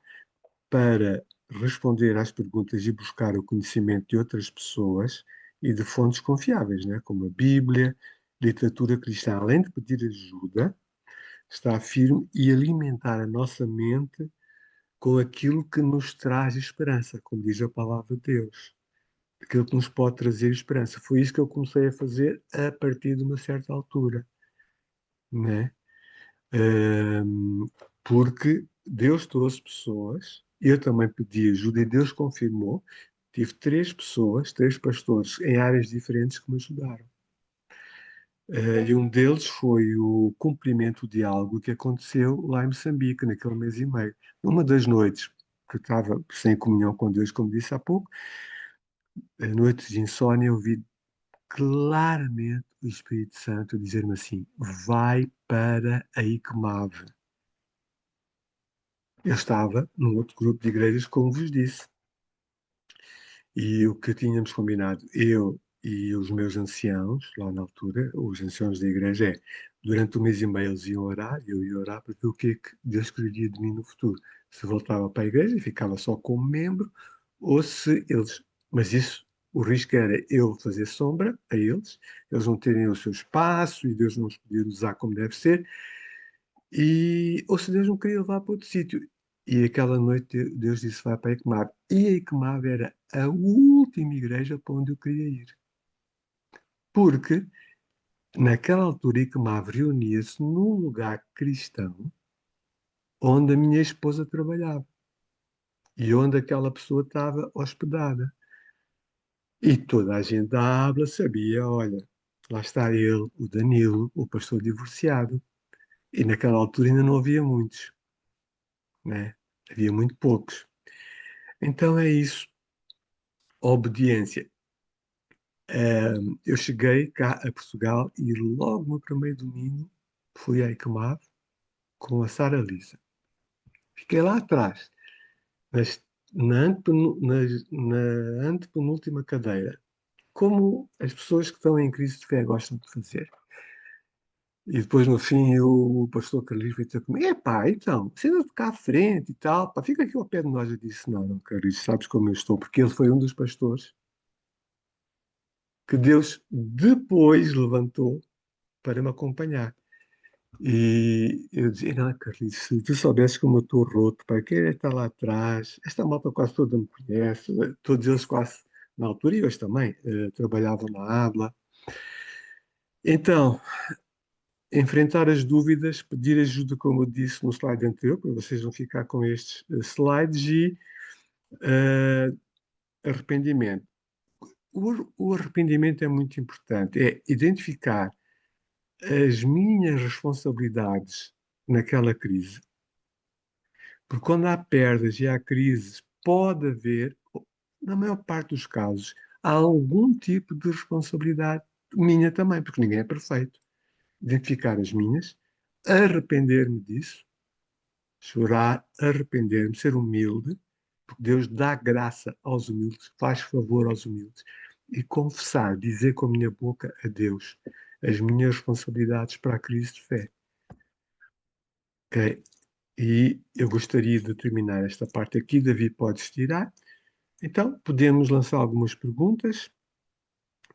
para responder às perguntas e buscar o conhecimento de outras pessoas e de fontes confiáveis, né? Como a Bíblia, literatura cristã, além de pedir ajuda, está firme e alimentar a nossa mente com aquilo que nos traz esperança, como diz a palavra de Deus, aquilo que nos pode trazer esperança. Foi isso que eu comecei a fazer a partir de uma certa altura, né? Porque Deus trouxe pessoas, eu também pedi ajuda e Deus confirmou. Tive três pessoas, três pastores em áreas diferentes que me ajudaram. E um deles foi o cumprimento de algo que aconteceu lá em Moçambique, naquele mês e meio. Numa das noites que eu estava sem comunhão com Deus, como disse há pouco, noites de insónia, eu vi claramente o Espírito Santo dizer-me assim: vai para a ICMAV. Eu estava num outro grupo de igrejas, como vos disse, e o que tínhamos combinado, eu e os meus anciãos, lá na altura, os anciãos da igreja, durante um mês e meio eles iam orar, eu ia orar para ver o que é que Deus queria de mim no futuro. Se voltava para a igreja e ficava só como membro, ou se eles. Mas isso, o risco era eu fazer sombra a eles não terem o seu espaço e Deus não os poder usar como deve ser, ou se Deus não queria levar para outro sítio. E aquela noite Deus disse: vai para Equimab. E a Equimab era a última igreja para onde eu queria ir. Porque naquela altura Equimab reunia-se num lugar cristão onde a minha esposa trabalhava e onde aquela pessoa estava hospedada. E toda a gente da habla sabia: olha, lá está ele, o Danilo, o pastor divorciado. E naquela altura ainda não havia muitos, né? Havia muito poucos. Então é isso. Obediência. Eu cheguei cá a Portugal e logo no primeiro domingo fui a Icomave com a Sara Lisa. Fiquei lá atrás, nas- na antepenúltima cadeira, como as pessoas que estão em crise de fé gostam de fazer. E depois, no fim, o pastor Carlinhos veio ter comigo: epá, então, senta-te cá à frente e tal, pá, fica aqui ao pé de nós. Eu disse: não, não, Carlinhos, sabes como eu estou, porque ele foi um dos pastores que Deus depois levantou para me acompanhar. E eu dizia, não, Carlitos, se tu soubesses como eu estou roto, pai, quem é que está lá atrás? Esta malta quase toda me conhece, todos eles quase, na altura, e hoje também, trabalhavam na ABLA. Então, enfrentar as dúvidas, pedir ajuda, como eu disse no slide anterior, para vocês vão ficar com estes slides, e eh, arrependimento. O arrependimento é muito importante, é identificar as minhas responsabilidades naquela crise. Porque quando há perdas e há crises, pode haver, na maior parte dos casos, há algum tipo de responsabilidade minha também, porque ninguém é perfeito. Identificar as minhas, arrepender-me disso, chorar, arrepender-me, ser humilde, porque Deus dá graça aos humildes, faz favor aos humildes, e confessar, dizer com a minha boca a Deus as minhas responsabilidades para a crise de fé. Ok? E eu gostaria de terminar esta parte aqui. Davi, podes tirar. Então, podemos lançar algumas perguntas,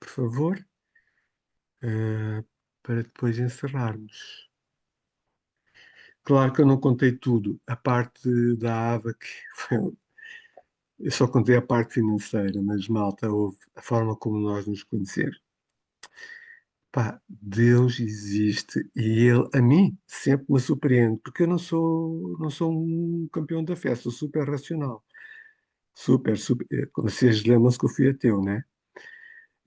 por favor, para depois encerrarmos. Claro que eu não contei tudo. A parte da AVA, eu só contei a parte financeira, mas malta, houve a forma como nós nos conhecemos. Pá, Deus existe e Ele, a mim, sempre me surpreende, porque eu não sou um campeão da fé, sou super racional. Super, super. Vocês lembram-se que eu fui ateu, né?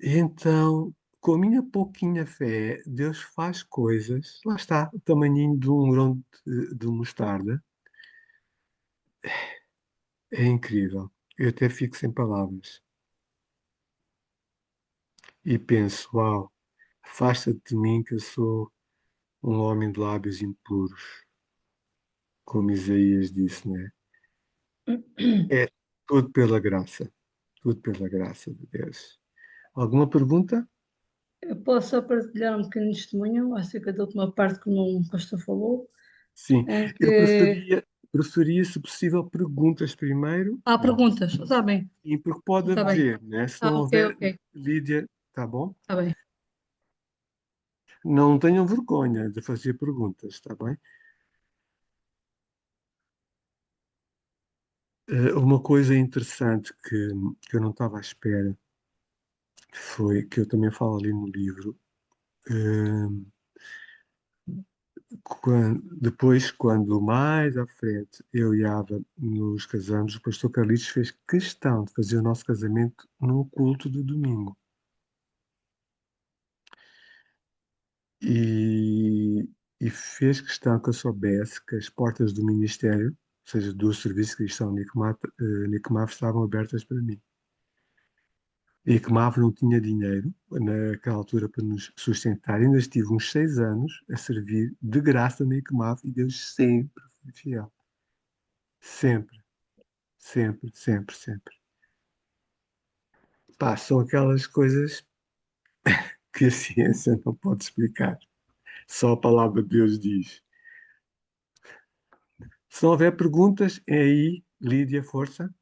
E então, com a minha pouquinha fé, Deus faz coisas. Lá está, o tamanhinho de um grão de mostarda. É incrível. Eu até fico sem palavras. E penso, uau, afasta-te de mim que eu sou um homem de lábios impuros, como Isaías disse, né? É tudo pela graça. Tudo pela graça de Deus. Alguma pergunta? Eu posso só partilhar um pequeno testemunho acerca da última parte que o pastor falou, Sim, em eu que preferia, se possível, perguntas primeiro, há perguntas. Está bem, e porque pode está bem. haver, né? Se não Ok, houver, ok, Lídia, tá bom? está bem. Não tenham vergonha de fazer perguntas, tá bem? Uma coisa interessante que eu não estava à espera foi que eu também falo ali no livro. eh, Depois, quando mais à frente eu e a Ava nos casamos, o pastor Carlitos fez questão de fazer o nosso casamento num culto de domingo. E, e fez questão que eu soubesse que as portas do ministério, ou seja, do Serviço Cristão Nicmav, estavam abertas para mim. E que Nicmav não tinha dinheiro naquela altura para nos sustentar. Ainda estive uns 6 anos a servir de graça na Nicmav e Deus sempre foi fiel. Sempre, sempre, sempre, sempre. Pá, são aquelas coisas que a ciência não pode explicar. Só a palavra de Deus diz. Se não houver perguntas, é aí, Lídia, força.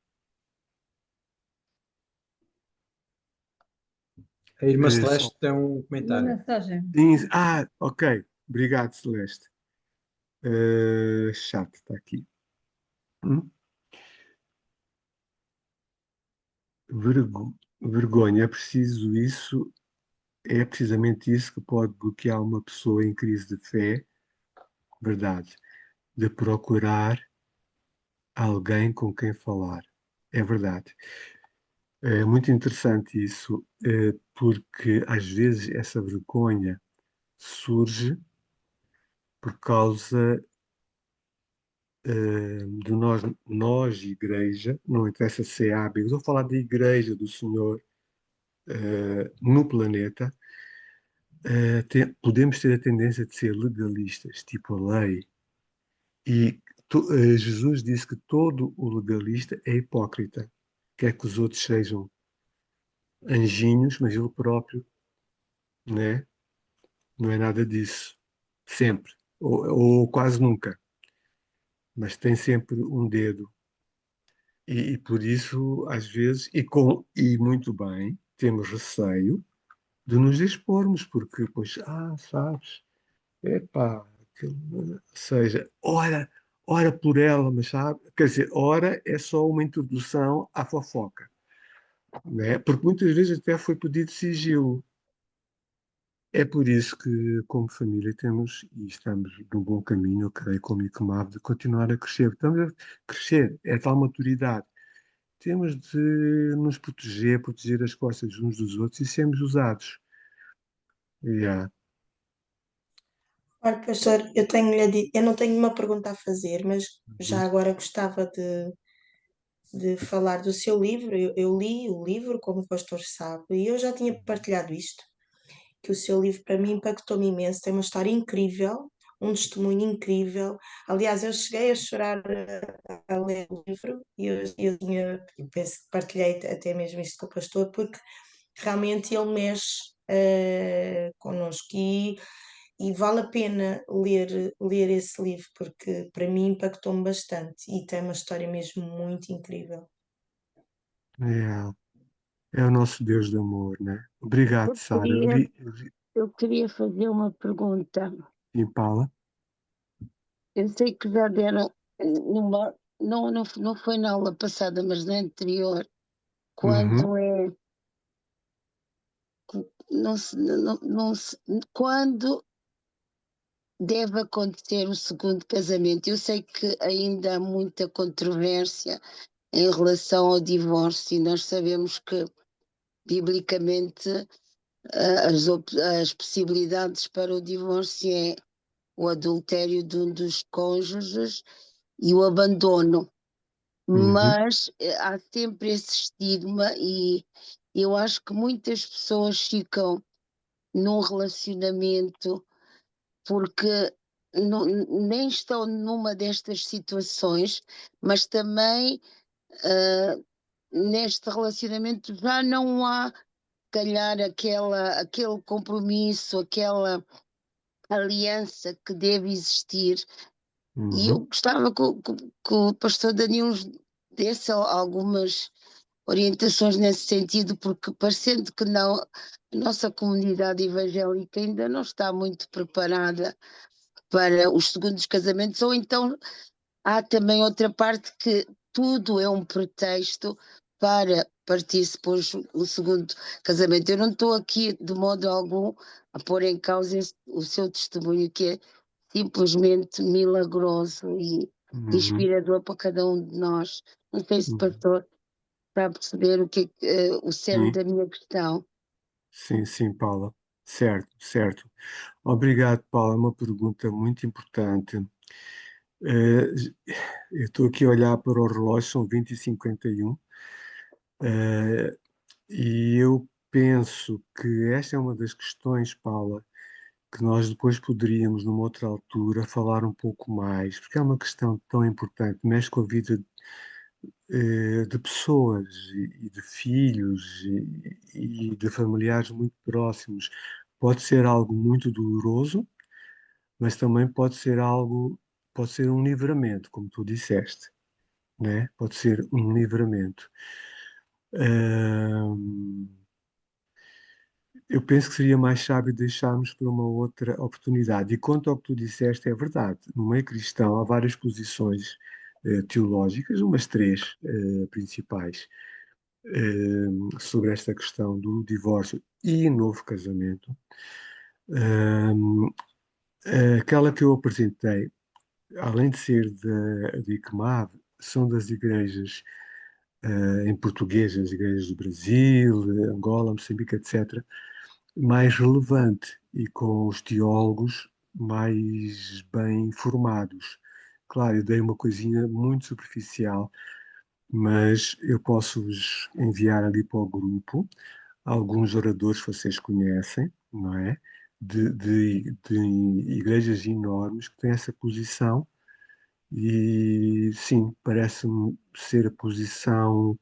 A irmã Só. Celeste tem um Uma comentário. mensagem. Ok. Obrigado, Celeste. Chato, está aqui. Hum? Vergonha, é preciso isso, é precisamente isso que pode bloquear uma pessoa em crise de fé, verdade, de procurar alguém com quem falar. É verdade. É muito interessante isso, porque às vezes essa vergonha surge por causa de nós, igreja, não interessa se é A, B, eu estou a falar da igreja do Senhor no planeta, podemos ter a tendência de ser legalistas, tipo a lei. E Jesus disse que todo o legalista é hipócrita, quer que os outros sejam anjinhos, mas ele próprio, né, não é nada disso. Sempre. Ou quase nunca. Mas tem sempre um dedo. E por isso, às vezes, e muito bem, temos receio de nos expormos, porque, pois, sabes, epá, Ou seja, ora por ela, mas sabe? Quer dizer, ora é só uma introdução à fofoca, né? Porque muitas vezes até foi pedido sigilo. É por isso que, como família, temos e estamos no bom caminho, eu creio, como ICMAV, de continuar a crescer. Estamos a crescer, é tal maturidade. Temos de nos proteger, proteger as costas uns dos outros e sermos usados. Yeah. Olha, pastor, eu não tenho uma pergunta a fazer, mas Uhum. já agora gostava de falar do seu livro. Eu li o livro, como o pastor sabe, e eu já tinha partilhado isto, que o seu livro para mim impactou-me imenso, tem uma história incrível, um testemunho incrível. Aliás, eu cheguei a chorar a ler o livro e eu penso que partilhei até mesmo isto com o pastor, porque realmente ele mexe connosco e vale a pena ler esse livro, porque para mim impactou-me bastante e tem uma história mesmo muito incrível. Yeah. É o nosso Deus de amor, né? Obrigado, Eu Sara. queria, eu queria fazer uma pergunta. Impala. Eu sei que já deram não foi na aula passada, mas na anterior, Uhum, quando é, não se- quando deve acontecer o segundo casamento. Eu sei que ainda há muita controvérsia em relação ao divórcio, e nós sabemos que, biblicamente, as possibilidades para o divórcio é o adultério de um dos cônjuges e o abandono. uhum, Mas há sempre esse estigma e eu acho que muitas pessoas ficam num relacionamento porque nem estão numa destas situações, mas também neste relacionamento já não há, calhar, aquele compromisso, aquela aliança que deve existir. E eu uhum, gostava que o pastor Daniel nos desse algumas orientações nesse sentido, porque parecendo que não, a nossa comunidade evangélica ainda não está muito preparada para os segundos casamentos, ou então há também outra parte que tudo é um pretexto para partir-se por o segundo casamento. Eu não estou aqui de modo algum a pôr em causa o seu testemunho, que é simplesmente milagroso e uhum, inspirador para cada um de nós. Não sei se o uhum. pastor está a perceber o cerne Sim, da minha questão. sim, sim, Paula. Certo, certo. Obrigado, Paula. É uma pergunta muito importante. Eh, eu estou aqui a olhar para o relógio, são 20h51, e eu penso que esta é uma das questões, Paula, que nós depois poderíamos, numa outra altura, falar um pouco mais, porque é uma questão tão importante, mexe com a vida de pessoas e de filhos e de familiares muito próximos. Pode ser algo muito doloroso, mas também pode ser um livramento, como tu disseste, né? Pode ser um livramento. Ahm, eu penso que seria mais sábio deixarmos para uma outra oportunidade. E quanto ao que tu disseste, é verdade. No meio cristão há várias posições teológicas, umas três principais, sobre esta questão do divórcio e novo casamento. Ahm, aquela que eu apresentei, além de ser de ICMAV, são das igrejas em português, as igrejas do Brasil, Angola, Moçambique, etc., mais relevante e com os teólogos mais bem formados. Claro, eu dei uma coisinha muito superficial, mas eu posso-vos enviar ali para o grupo alguns oradores que vocês conhecem, não é? De igrejas enormes que têm essa posição e sim, parece-me ser a posição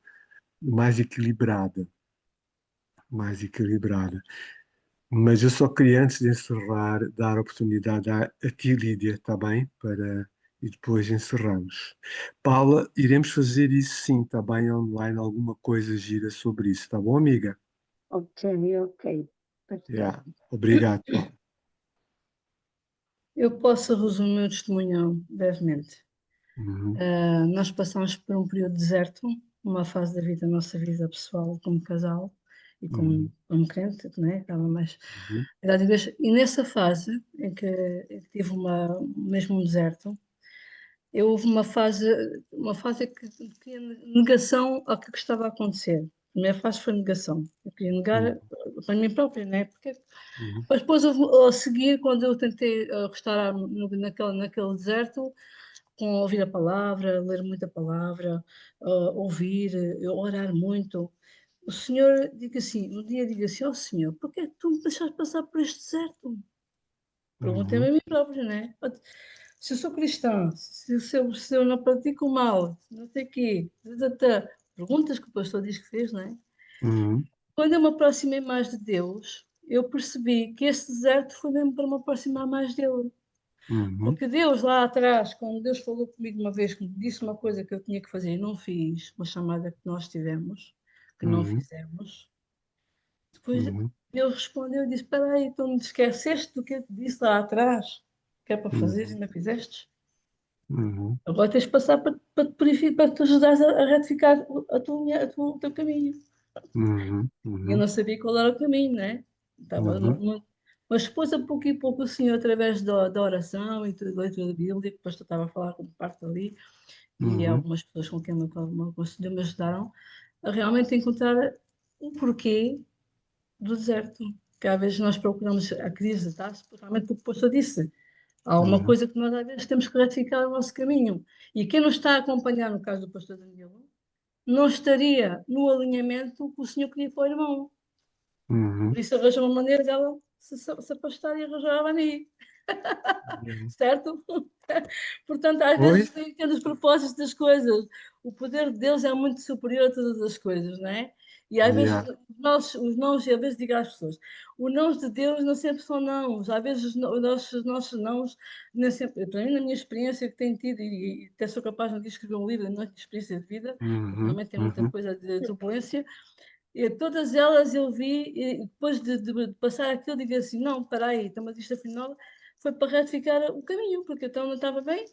mais equilibrada, mais equilibrada. Mas eu só queria, antes de encerrar, dar a oportunidade a ti, Lídia, está bem? E depois encerramos. Paula, iremos fazer isso sim, está bem? Online, alguma coisa gira sobre isso, tá bom, amiga? Ok, ok. Pastor. Yeah. Obrigado, Paula. Eu posso resumir o testemunho brevemente. Uhum. Nós passamos por um período deserto, uma fase da vida, nossa vida pessoal como casal e como crente, né? Estava mais Uhum. e nessa fase em que tive mesmo um deserto, houve uma fase que negação ao que estava a acontecer. A primeira fase foi negação. Eu queria negar para mim própria, né? Porque Uhum. mas depois, a seguir, quando eu tentei restaurar naquele deserto, com ouvir a palavra, ler muita palavra, ouvir, orar muito, o Senhor diga assim, um dia diga assim, ó Senhor, porquê é que tu me deixaste passar por este deserto? Perguntei-me a mim próprio, né? Se eu sou cristã, se eu não pratico o mal, não sei o quê, perguntas que o pastor diz que fez, não é? Uhum. Quando eu me aproximei mais de Deus, eu percebi que esse deserto foi mesmo para me aproximar mais dele. Uhum. Porque Deus lá atrás, quando Deus falou comigo uma vez, que me disse uma coisa que eu tinha que fazer e não fiz, uma chamada que nós tivemos, que não Uhum. fizemos, depois Uhum. Deus respondeu e disse, espera aí, tu me esqueceste do que eu te disse lá atrás, que é para fazer e não fizeste? Uhum. Agora tens de passar para te purificar, para te ajudares a retificar o teu caminho. Uhum. E eu Uhum. não sabia qual era o caminho, né? Estava Uhum. Mas depois, a pouco e pouco, o Senhor, através da oração e da leitura da Bíblia, que depois eu estava a falar com parte ali, e Uhum. algumas pessoas com quem o Senhor me ajudaram a realmente encontrar o porquê do deserto. Que às vezes nós procuramos a crise, tá? Realmente porque o pastor disse. Há uma Uhum. coisa que nós às vezes temos que retificar o nosso caminho. E quem nos está a acompanhar, no caso do pastor Danilo, não estaria no alinhamento que o Senhor queria para o irmão. Uhum. Por isso arranjou uma maneira dela se afastar e arranjar a mim. Uhum. Certo? Portanto, às Oi? vezes nem entendo os propósitos das coisas. O poder de Deus é muito superior a todas as coisas, não é? E às vezes Yeah. os nãos, e às vezes digo às pessoas, os nãos de Deus não sempre são nãos. Às vezes os nossos nãos, nem sempre, para mim, na minha experiência que tenho tido, e até sou capaz de escrever um livro da minha experiência de vida, porque Uhum. realmente tem muita Uhum. coisa de turbulência, e todas elas eu vi, e depois de passar aquilo, digo assim: não, para aí, então, mas isto afinal foi para retificar o caminho, porque então não estava bem.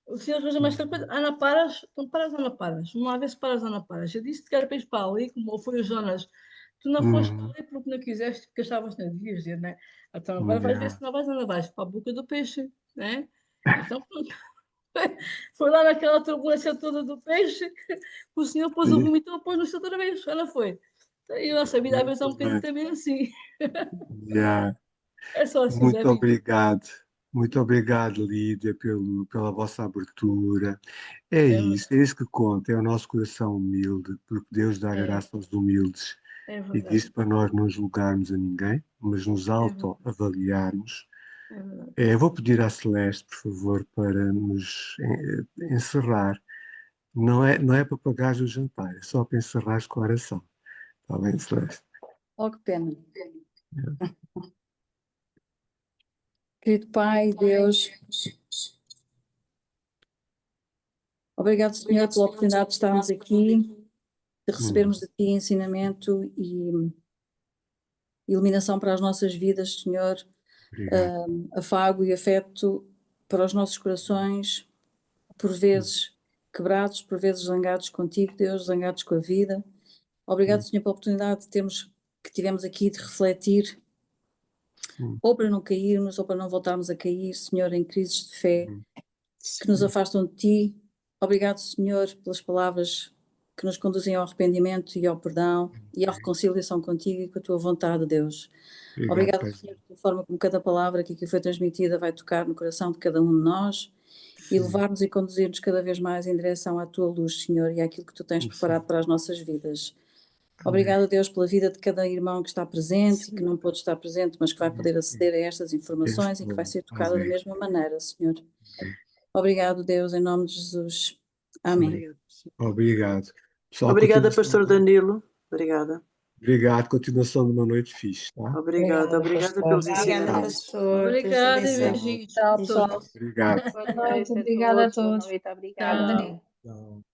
O senhor arranja mais outra coisa. Ana, paras, então paras, Ana, paras. Uma vez paras, Ana, paras. Eu disse que era para ir para ali, como foi o Jonas. Tu não foste para Uhum. ali porque não quiseste, porque achavas que não devias ir, né? Então agora vais ver Yeah. se não vais, Ana, vais para a boca do peixe, né? Então pronto. Foi lá naquela turbulência toda do peixe, o senhor pôs o vomitou, pôs no seu outra vez. Ela foi. E a nossa vida às vezes é um Muito bocadinho bem. também assim. Yeah. É só assim, Muito Zé. obrigado. Muito obrigado, Lídia, pela vossa abertura. É É, isso que conta, é o nosso coração humilde, porque Deus dá é, graça aos humildes é e verdade. diz para nós não julgarmos a ninguém, mas nos É verdade. autoavaliarmos. É verdade. Vou pedir à Celeste, por favor, para nos encerrar. Não é para pagares o jantar, é só para encerrares com a oração. Está bem, Celeste? Oh, que pena. Querido Pai, Deus, obrigado, Senhor, pela oportunidade de estarmos aqui, de recebermos de Ti ensinamento e iluminação para as nossas vidas, Senhor, Obrigado. afago e afeto para os nossos corações, por vezes quebrados, por vezes zangados contigo, Deus, zangados com a vida. Obrigado, Senhor, pela oportunidade que tivemos aqui de refletir, ou para não cairmos, ou para não voltarmos a cair, Senhor, em crises de fé que nos afastam de Ti. Obrigado, Senhor, pelas palavras que nos conduzem ao arrependimento e ao perdão e à reconciliação contigo e com a Tua vontade, Deus. Obrigado, Obrigado, Pai. Senhor, pela forma como cada palavra que aqui foi transmitida vai tocar no coração de cada um de nós e levar-nos e conduzir-nos cada vez mais em direção à Tua luz, Senhor, e àquilo que Tu tens preparado para as nossas vidas. Obrigado, Deus, pela vida de cada irmão que está presente e que não pôde estar presente, mas que vai poder aceder a estas informações e que vai ser tocado da mesma maneira, Senhor. Obrigado, Deus, em nome de Jesus. Amém. Obrigado. Pessoal, Obrigada, continuação pastor Danilo. Obrigada. Obrigado. Continuação de uma noite fixe, tá? Obrigada pelos Obrigada, ensinamentos. pastor. Deus Obrigada e abençoe. beijinhos. Tchau, pessoal. Obrigado. Boa Boa noite, noite a obrigada a todos. Boa todos. noite. Obrigada, Obrigada. Danilo. Então,